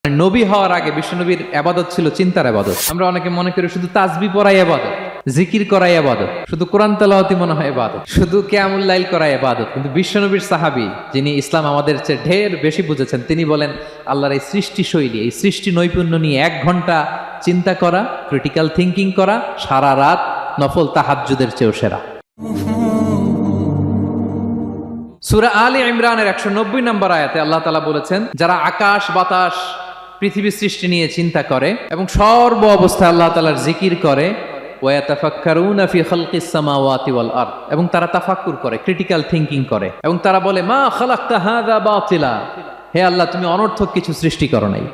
নবী হওয়ার আগে বিশ্বনবীর ইবাদত ছিল চিন্তার ইবাদত। আমরা অনেকে মনে করি শুধু তাসবিহ পড়াই ইবাদত, জিকির করাই ইবাদত, শুধু কোরআন তেলাওয়াতই মনে হয় ইবাদত, শুধু কিয়ামুল লাইল করাই ইবাদত। কিন্তু বিশ্বনবীর সাহাবী, যিনি ইসলাম আমাদের চেয়ে ঢের বেশি বুঝেছেন, তিনি বলেন আল্লাহর এই সৃষ্টি শৈলী, এই সৃষ্টি নৈপুণ্য নিয়ে 1 ঘন্টা চিন্তা করা, ক্রিটিক্যাল থিঙ্কিং করা, সারা রাত নফল তাহাজ্জুদের চেয়েও সেরা। সূরা আলে ইমরানের 190 নম্বর আয়াতে আল্লাহ তাআলা বলেছেন, যারা আকাশ বাতাস পৃথিবী সৃষ্টি নিয়ে চিন্তা করে এবং সর্ব অবস্থায় আল্লাহ তাআলার জিকির করে, ওয়া ইয়াতাফাক্কারুনা ফি খালকিস সামাওয়াতি ওয়াল আরদ, এবং তারা তাফাক্কুর করে, ক্রিটিক্যাল থিঙ্কিং করে, এবং তারা বলে মা খালাকতা হাযা বাতিলা, হে আল্লাহ তুমি অনর্থক কিছু সৃষ্টি করো নাই।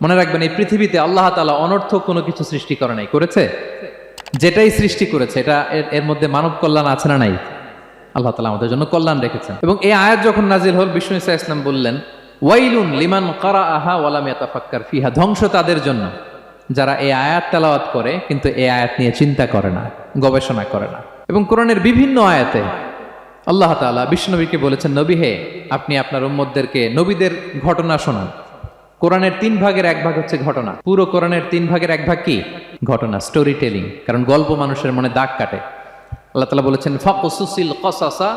মনে রাখবেন, এই পৃথিবীতে আল্লাহ তাআলা অনর্থক কোনো কিছু সৃষ্টি করে নাই, করেছে? যেটাই সৃষ্টি করেছে এটা এর মধ্যে মানব কল্যাণ আছে না নাই? আল্লাহ তাআলা আমাদের জন্য কল্যাণ রেখেছেন। এবং এই আয়াত যখন নাজিল হল, বিষ্ণু ঈসা ইসলাম বললেন, ওয়াইলুন লিমান কারাআহা ওয়া লাম ইয়াতাফাক্কার ফিহা, ধ্বংস তাদের জন্য যারা এই আয়াত তেলাওয়াত করে কিন্তু এই আয়াত নিয়ে চিন্তা করে না, গবেষণা করে না। এবং কোরআনের বিভিন্ন আয়াতে আল্লাহ তাআলা বিশ্বনবীকে বলেছেন, নবী হে, আপনি আপনার উম্মতদেরকে নবীদের ঘটনা শোনান। কোরআনের 3 ভাগের 1 ভাগ হচ্ছে ঘটনা। পুরো কোরআনের 3 ভাগের 1 ভাগ কি? ঘটনা, স্টোরি টেলিং। কারণ গল্প মানুষের মনে দাগ কাটে। আল্লাহ তাআলা বলেছেন, ফাকুসুসিল কসাসা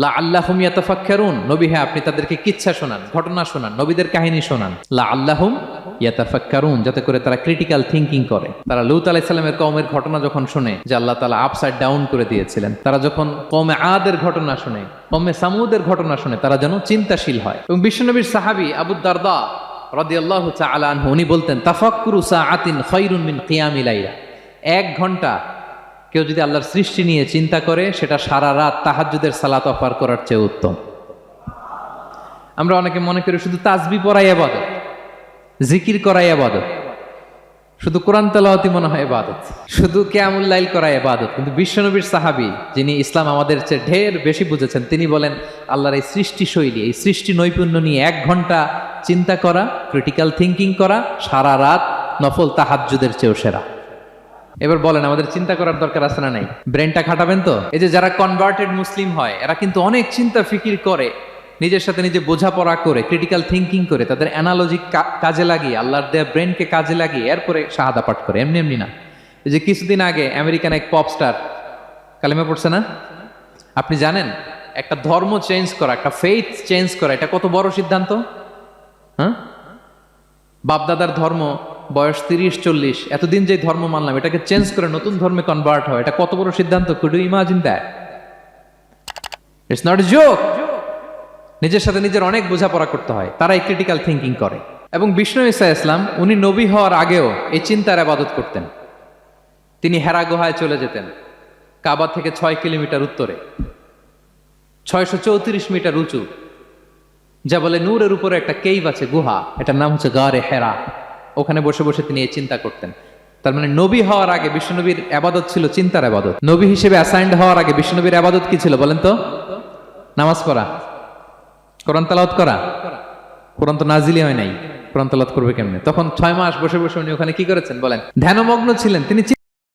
লাআল্লাহুম ইয়াতাফাক্কারুন, নবী হে আপনি তাদেরকে কিচ্ছা শোনান, ঘটনা শোনান, নবীদের কাহিনী শোনান, লাআল্লাহুম ইয়াতাফাক্কারুন, যাতে করে তারা ক্রিটিক্যাল থিঙ্কিং করে। তারা লূত আলাইহিস সালামের কওমের ঘটনা যখন শুনে যে আল্লাহ তাআলা আপসাইড ডাউন করে দিয়েছিলেন, তারা যখন কওমে আদের ঘটনা শুনে, কওমে সামুদের ঘটনা শুনে, তারা যেন চিন্তাশীল হয়। এবং বিশ্বনবীর সাহাবী আবু দারদা রাদিয়াল্লাহু তাআলা আনহু, উনি বলতেন, তাফাক্কুরু সাআতিন খায়রুন মিন কিয়ামিল লাইলা, 1 ঘন্টা কেউ যদি আল্লাহর সৃষ্টি নিয়ে চিন্তা করে, সেটা সারা রাত তাহাজ্জুদের সালাত অফার করার চেয়ে উত্তম। আমরা অনেকে মনে করি শুধু তাসবিহ পড়াই ইবাদত, জিকির করাই ইবাদত, শুধু কোরআন তেলাওয়াতই মনে হয় ইবাদত, শুধু কিয়ামুল লাইল করাই ইবাদত। কিন্তু বিশ্বনবীর সাহাবী, যিনি ইসলাম আমাদের চেয়ে ঢের বেশি বুঝেছেন, তিনি বলেন আল্লাহর এই সৃষ্টি শৈলী, এই সৃষ্টি নৈপুণ্য নিয়ে 1 ঘন্টা চিন্তা করা, ক্রিটিক্যাল থিঙ্কিং করা, সারা রাত নফল তাহাজ্জুদের চেয়েও সেরা। এবার বলেন, আমাদের চিন্তা করার দরকার আছে না নাই? ব্রেনটা খাটাবেন তো? এই যে যারা কনভার্টেড মুসলিম হয়, এরা কিন্তু অনেক চিন্তা ফিকির করে, নিজের সাথে নিজে বোঝাপড়া করে, ক্রিটিক্যাল থিঙ্কিং করে, তাদের অ্যানালজি কাজে লাগিয়ে, আল্লাহর দেয়া ব্রেনকে কাজে লাগিয়ে এরপরে শাহাদা পাঠ করে, এমনি এমনি না। এই যে কিছুদিন আগে আমেরিকান এক পপ স্টার কালেমা পড়ছে না? আপনি জানেন একটা ধর্ম চেঞ্জ করা, একটা ফেইথ চেঞ্জ করা, এটা কত বড় সিদ্ধান্ত? হ্যাঁ, বাপদাদার ধর্ম, বয়স 30-40, এতদিন যে ধর্ম মানলাম, এটাকে চেঞ্জ করে নতুন ধর্মে কনভার্ট হয়, এটা কত বড় সিদ্ধান্ত? Could you imagine that? It's not a joke. নিজের সাথে নিজের অনেক বোঝাপড়া করতে হয়, তারাই ক্রিটিক্যাল থিঙ্কিং করে। এবং বিষ্ণু ঈসা ইসলাম, উনি নবী হওয়ার আগেও এই চিন্তার ইবাদত করতেন। তিনি হেরা গুহায় চলে যেতেন, কাবা থেকে 6 কিলোমিটার উত্তরে, 634 মিটার উঁচু, যা বলে নূরের উপরে একটা কেইভ আছে, গুহা, এটার নাম হচ্ছে গারে হেরা। ওখানে বসে বসে তিনি এই চিন্তা করতেন। তার মানে নবী হওয়ার আগে বিশ্বনবীর ইবাদত ছিল চিন্তার ইবাদত। নবী হিসেবে অ্যাসাইন্ড হওয়ার আগে বিশ্বনবীর ইবাদত কি ছিল বলেন তো? নামাজ পড়া, কোরআন তেলাওয়াত করা। কোরআন তো নাজিলই হয় নাই, কোরআন তেলাওয়াত করবে কেমনে? তখন 6 মাস বসে বসে উনি ওখানে কি করেছেন বলেন? ধ্যানমগ্ন ছিলেন তিনি।